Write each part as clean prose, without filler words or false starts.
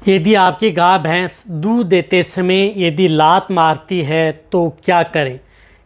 यदि आपकी गाय भैंस दूध देते समय यदि लात मारती है तो क्या करें?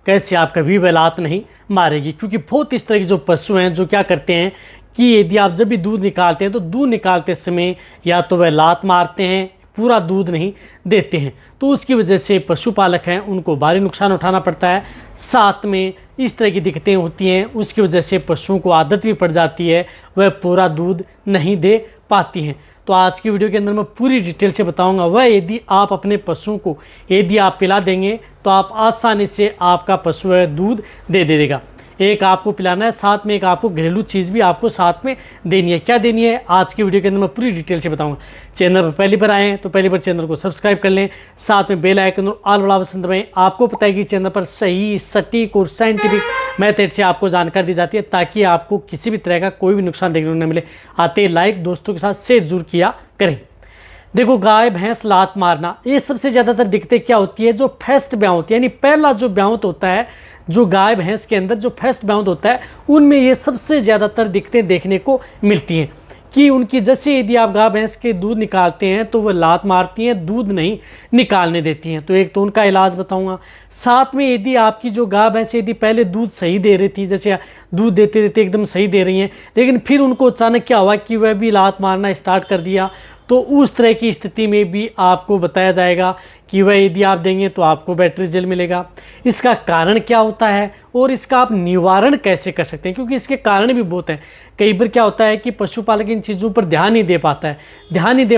कैसे? आप कभी भी लात नहीं मारेगी, क्योंकि बहुत इस तरह के जो पशु हैं जो क्या करते हैं कि यदि आप जब भी दूध निकालते हैं तो दूध निकालते समय या तो वह लात मारते हैं, पूरा दूध नहीं देते हैं, तो उसकी वजह से पशुपालक हैं उनको भारी नुकसान उठाना पड़ता है। साथ में इस तरह की दिक्कतें होती हैं, उसकी वजह से पशुओं को आदत भी पड़ जाती है, वह पूरा दूध नहीं दे पाती हैं। तो आज की वीडियो के अंदर मैं पूरी डिटेल से बताऊंगा वह यदि आप अपने पशुओं को यदि आप पिला देंगे तो आप आसानी से आपका पशु है दूध दे देगा। एक आपको पिलाना है, साथ में एक आपको घरेलू चीज़ भी आपको साथ में देनी है। क्या देनी है आज की वीडियो के अंदर मैं पूरी डिटेल से बताऊंगा। चैनल पर पहली बार आए हैं तो पहली बार चैनल को सब्सक्राइब कर लें, साथ में बेल आइकन और ऑल वाला बटन दबाएं। आपको पता है कि चैनल पर सही, सटीक और साइंटिफिक मेथड से आपको जानकारी दी जाती है ताकि आपको किसी भी तरह का कोई भी नुकसान देखने को न मिले। आते लाइक दोस्तों के साथ शेयर जरूर किया करें। देखो, गाय भैंस लात मारना, ये सबसे ज़्यादातर दिक्कतें क्या होती है? जो फर्स्ट ब्याउत यानी पहला जो ब्याउत होता है, जो गाय भैंस के अंदर जो फर्स्ट ब्याउत होता है, उनमें ये सबसे ज़्यादातर दिक्कतें देखने को मिलती हैं कि उनकी जैसे यदि आप गाय भैंस के दूध निकालते हैं तो वह लात मारती हैं, दूध नहीं निकालने देती हैं। तो एक तो उनका इलाज बताऊंगा। साथ में यदि आपकी जो गाय भैंस यदि पहले दूध सही दे रही थी, जैसे दूध देते देते एकदम सही दे रही हैं, लेकिन फिर उनको अचानक क्या हुआ कि वह भी लात मारना स्टार्ट कर दिया, तो उस तरह की स्थिति में भी आपको बताया जाएगा कि वह यदि आप देंगे तो आपको बैटरी जेल मिलेगा। इसका कारण क्या होता है और इसका आप निवारण कैसे कर सकते हैं, क्योंकि इसके कारण भी बहुत हैं। कई बार क्या होता है कि पशुपालक इन चीज़ों पर ध्यान नहीं दे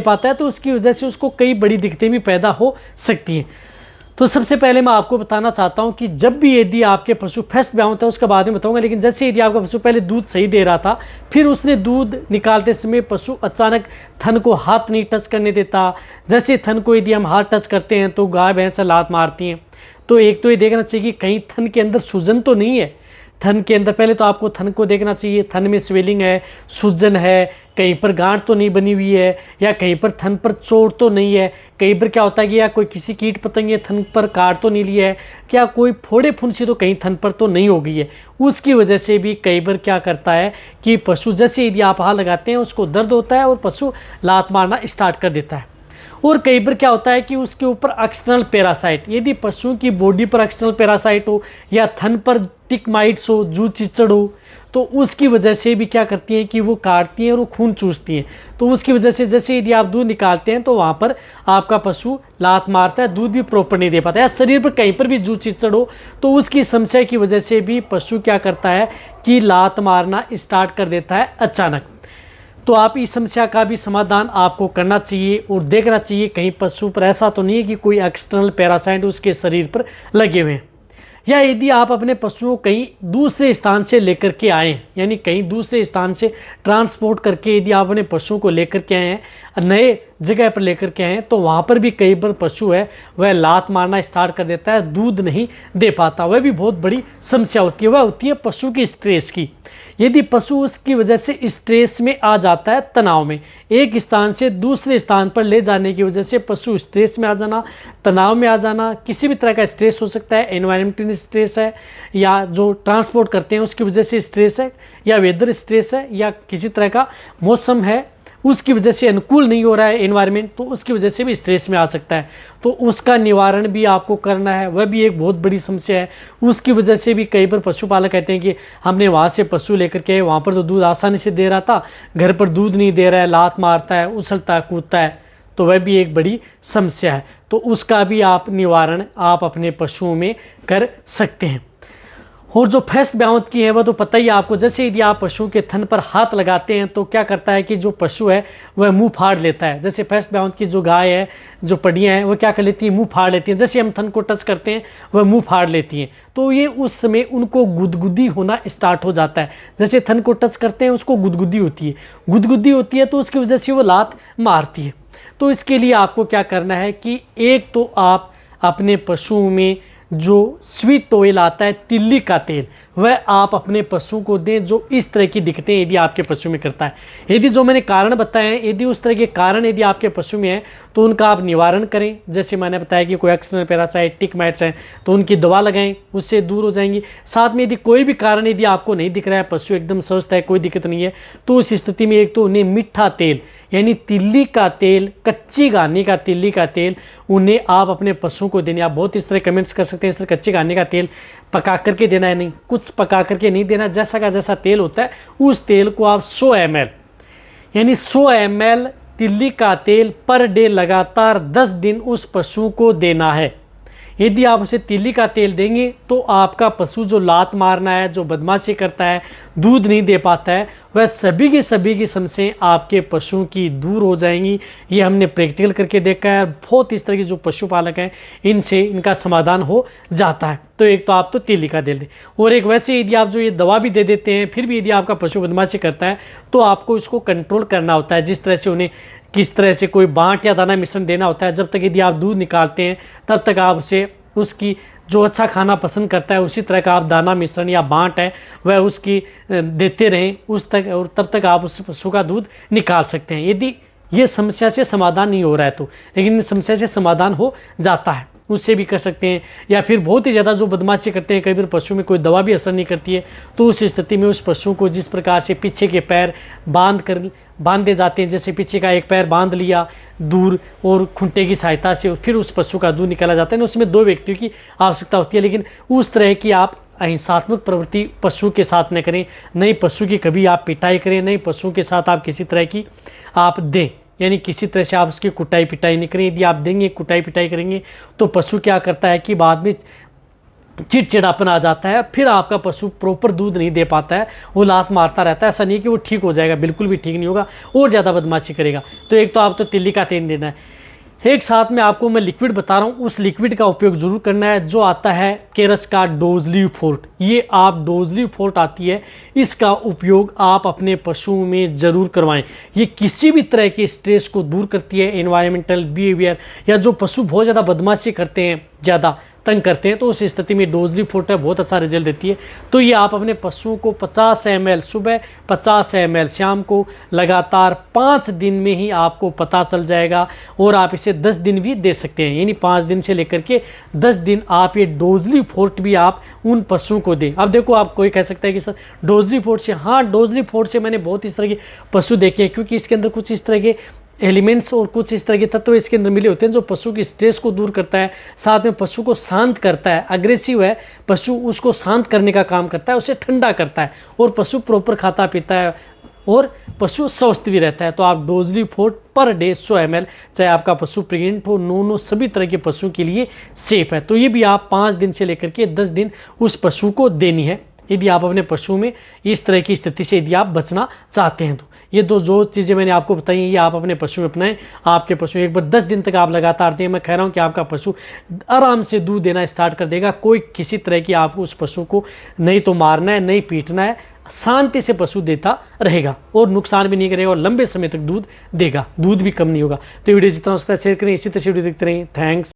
पाता है तो उसकी वजह से उसको कई बड़ी दिक्कतें भी पैदा हो सकती हैं। तो सबसे पहले मैं आपको बताना चाहता हूं कि जब भी यदि आपके पशु फर्स्ट ब्याउत है उसके बाद में बताऊंगा, लेकिन जैसे यदि आपका पशु पहले दूध सही दे रहा था, फिर उसने दूध निकालते समय पशु अचानक थन को हाथ नहीं टच करने देता, जैसे थन को यदि हम हाथ टच करते हैं तो गाय भैंस लात मारती हैं। तो एक तो ये देखना चाहिए कि कहीं थन के अंदर सूजन तो नहीं है। थन के अंदर पहले तो आपको थन को देखना चाहिए, थन में स्वेलिंग है, सूजन है, कहीं पर गांठ तो नहीं बनी हुई है, या कहीं पर थन पर चोट तो नहीं है। कई बार क्या होता है कि या कोई किसी कीट पतंगे थन पर काट तो नहीं लिया है, क्या कोई फोड़े फुंसी तो कहीं थन पर तो नहीं हो गई है। उसकी वजह से भी कई बार क्या करता है कि पशु जैसे यदि आप हाथ लगाते हैं उसको दर्द होता है और पशु लात मारना स्टार्ट कर देता है। और कई बार क्या होता है कि उसके ऊपर एक्सटर्नल पैरासाइट, यदि पशु की बॉडी पर एक्सटर्नल पैरासाइट हो या थन पर टिक माइट्स हो, जू चिचड़ हो, तो उसकी वजह से भी क्या करती हैं कि वो काटती हैं और वो खून चूसती हैं। तो उसकी वजह से जैसे यदि आप दूध निकालते हैं तो वहाँ पर आपका पशु लात मारता है, दूध भी प्रॉपर नहीं दे पाता है। शरीर पर कहीं पर भी जू चिचड़ हो तो उसकी समस्या की वजह से भी पशु क्या करता है कि लात मारना स्टार्ट कर देता है अचानक। तो आप इस समस्या का भी समाधान आपको करना चाहिए और देखना चाहिए कहीं पशु पर ऐसा तो नहीं है कि कोई एक्सटर्नल पैरासाइट उसके शरीर पर लगे हुए हैं। या यदि आप अपने पशुओं को कहीं दूसरे स्थान से लेकर के आए, यानी कहीं दूसरे स्थान से ट्रांसपोर्ट करके यदि आप अपने पशुओं को लेकर के आए हैं, नए जगह पर लेकर के आए हैं, तो वहाँ पर भी कई बार पशु है वह लात मारना स्टार्ट कर देता है, दूध नहीं दे पाता। वह भी बहुत बड़ी समस्या होती है। वह होती है पशु की स्ट्रेस की। यदि पशु उसकी वजह से स्ट्रेस में आ जाता है, तनाव में, एक स्थान से दूसरे स्थान पर ले जाने की वजह से पशु स्ट्रेस में आ जाना, तनाव में आ जाना, किसी भी तरह का स्ट्रेस हो सकता है। एनवायरमेंटल स्ट्रेस है, या जो ट्रांसपोर्ट करते हैं उसकी वजह से स्ट्रेस है, या वेदर स्ट्रेस है, या किसी तरह का मौसम है उसकी वजह से अनुकूल नहीं हो रहा है एनवायरनमेंट, तो उसकी वजह से भी स्ट्रेस में आ सकता है। तो उसका निवारण भी आपको करना है, वह भी एक बहुत बड़ी समस्या है। उसकी वजह से भी कई बार पशुपालक कहते हैं कि हमने वहाँ से पशु लेकर के, वहाँ पर तो दूध आसानी से दे रहा था, घर पर दूध नहीं दे रहा है, लात मारता है, उछलता है, कूदता है, तो वह भी एक बड़ी समस्या है। तो उसका भी आप निवारण आप अपने पशुओं में कर सकते हैं। और जो फर्स्ट ब्याउत की है वह तो पता ही आपको, जैसे यदि आप पशु के थन पर हाथ लगाते हैं तो क्या करता है कि जो पशु है वह मुंह फाड़ लेता है। जैसे फर्स्ट ब्याउत की जो गाय है, जो पड़ियाँ हैं, वह क्या कर लेती हैं, मुंह फाड़ लेती हैं। जैसे हम थन को टच करते हैं वह मुंह फाड़ लेती हैं। तो ये उस समय उनको गुदगुदी होना स्टार्ट हो जाता है। जैसे थन को टच करते हैं उसको गुदगुदी होती है तो उसकी वजह से वो लात मारती है। तो इसके लिए आपको क्या करना है कि एक तो आप अपने पशुओं में जो स्वीट ऑयल आता है, तिल्ली का तेल, वह आप अपने पशु को दें जो इस तरह की दिक्कतें यदि आपके पशु में करता है। यदि जो मैंने कारण बताए हैं, यदि उस तरह के कारण यदि आपके पशु में है तो उनका आप निवारण करें। जैसे मैंने बताया कि कोई एक्सटर्नल पैरासाइट, टिक माइट्स हैं तो उनकी दवा लगाएं, उससे दूर हो जाएंगी। साथ में यदि कोई भी कारण यदि आपको नहीं दिख रहा है, पशु एकदम स्वस्थ है, कोई दिक्कत नहीं है, तो उस स्थिति में एक तो उन्हें मीठा तेल यानी तिल्ली का तेल, कच्ची घानी का तिल्ली का तेल उन्हें आप अपने पशुओं को देने। आप बहुत इस तरह कमेंट्स कर सकते हैं, सर कच्ची घानी का तेल पका करके देना है। नहीं, कुछ पका करके नहीं देना, जैसा का जैसा तेल होता है उस तेल को आप 100 ml यानी 100 ml तिल्ली का तेल पर डे लगातार 10 दिन उस पशु को देना है। यदि आप उसे तिल्ली का तेल देंगे तो आपका पशु जो लात मारना है, जो बदमाशी करता है, दूध नहीं दे पाता है, वह सभी की समस्याएं आपके पशुओं की दूर हो जाएंगी। ये हमने प्रैक्टिकल करके देखा है। बहुत इस तरह के जो पशुपालक हैं इनसे इनका समाधान हो जाता है। तो एक तो आप तो तिल्ली का तेल दें, और एक वैसे यदि आप जो ये दवा भी दे देते हैं फिर भी यदि आपका पशु बदमाशी करता है तो आपको इसको कंट्रोल करना होता है। जिस तरह से उन्हें किस तरह से कोई बांट या दाना मिश्रण देना होता है, जब तक यदि आप दूध निकालते हैं तब तक आप उसे उसकी जो अच्छा खाना पसंद करता है उसी तरह का आप दाना मिश्रण या बांट है वह उसकी देते रहें उस तक, और तब तक आप उस पशु का दूध निकाल सकते हैं। यदि ये समस्या से समाधान नहीं हो रहा है तो, लेकिन इस समस्या से समाधान हो जाता है, उससे भी कर सकते हैं। या फिर बहुत ही ज़्यादा जो बदमाशी करते हैं, कई बार पशु में कोई दवा भी असर नहीं करती है, तो उस स्थिति में उस पशु को जिस प्रकार से पीछे के पैर बांधे जाते हैं, जैसे पीछे का एक पैर बांध लिया दूर और खूंटे की सहायता से फिर उस पशु का दूध निकाला जाता है, उसमें 2 व्यक्तियों की आवश्यकता होती है। लेकिन उस तरह की आप अहिंसात्मक प्रवृत्ति पशु के साथ न करें, नई पशु की कभी आप पिटाई करें, नई पशु के साथ आप किसी तरह की आप दें, यानी किसी तरह से आप उसकी कुटाई पिटाई नहीं करें। यदि आप देंगे, कुटाई पिटाई करेंगे तो पशु क्या करता है कि बाद में चिड़चिड़ापन आ जाता है, फिर आपका पशु प्रॉपर दूध नहीं दे पाता है, वो लात मारता रहता है। ऐसा नहीं है कि वो ठीक हो जाएगा, बिल्कुल भी ठीक नहीं होगा, और ज़्यादा बदमाशी करेगा। तो एक तो आप तो तिल्ली का तेल देना है, एक साथ में आपको मैं लिक्विड बता रहा हूँ, उस लिक्विड का उपयोग जरूर करना है जो आता है केरस का डोजली फोर्ट। ये आप डोजली फोर्ट आती है, इसका उपयोग आप अपने पशुओं में ज़रूर करवाएं। ये किसी भी तरह के स्ट्रेस को दूर करती है, एनवायरमेंटल बिहेवियर, या जो पशु बहुत ज़्यादा बदमाशी करते हैं, ज़्यादा तंग करते हैं, तो उस स्थिति में डोजली फोर्ट है बहुत अच्छा रिजल्ट देती है। तो ये आप अपने पशुओं को 50 ml सुबह, 50 ml शाम को लगातार 5 दिन में ही आपको पता चल जाएगा, और आप इसे 10 दिन भी दे सकते हैं। यानी 5 दिन से लेकर के 10 दिन आप ये डोजली फोर्ट भी आप उन पशुओं को दें। अब देखो, आप कोई कह सकता है कि सर डोजली फोर्ट से, हाँ डोजली फोर्ट से मैंने बहुत इस तरह के पशु देखे हैं, क्योंकि इसके अंदर कुछ इस तरह के एलिमेंट्स और कुछ इस तरह के तत्व इसके अंदर मिले होते हैं जो पशु की स्ट्रेस को दूर करता है, साथ में पशु को शांत करता है। अग्रेसिव है पशु, उसको शांत करने का काम करता है, उसे ठंडा करता है, और पशु प्रॉपर खाता पीता है और पशु स्वस्थ भी रहता है। तो आप डोजली फोर्ट पर डे 100 ml, चाहे आपका पशु प्रेग्नेंट हो, नो सभी तरह के पशु के लिए सेफ है। तो ये भी आप 5 दिन से लेकर के 10 दिन उस पशु को देनी है, यदि आप अपने पशु में इस तरह की स्थिति से यदि आप बचना चाहते हैं। तो ये जो चीज़ें मैंने आपको बताई हैं, ये आप अपने पशु में अपनाएं। आपके पशु एक बार 10 दिन तक आप लगातार दें, मैं कह रहा हूँ कि आपका पशु आराम से दूध देना स्टार्ट कर देगा। कोई किसी तरह की आपको उस पशु को नहीं तो मारना है, नहीं पीटना है, शांति से पशु देता रहेगा और नुकसान भी नहीं करेगा, और लंबे समय तक दूध देगा, दूध भी कम नहीं होगा। तो वीडियो जितना हो सकता है शेयर करें, इसी तरह से वीडियो देखते रहें। थैंक्स।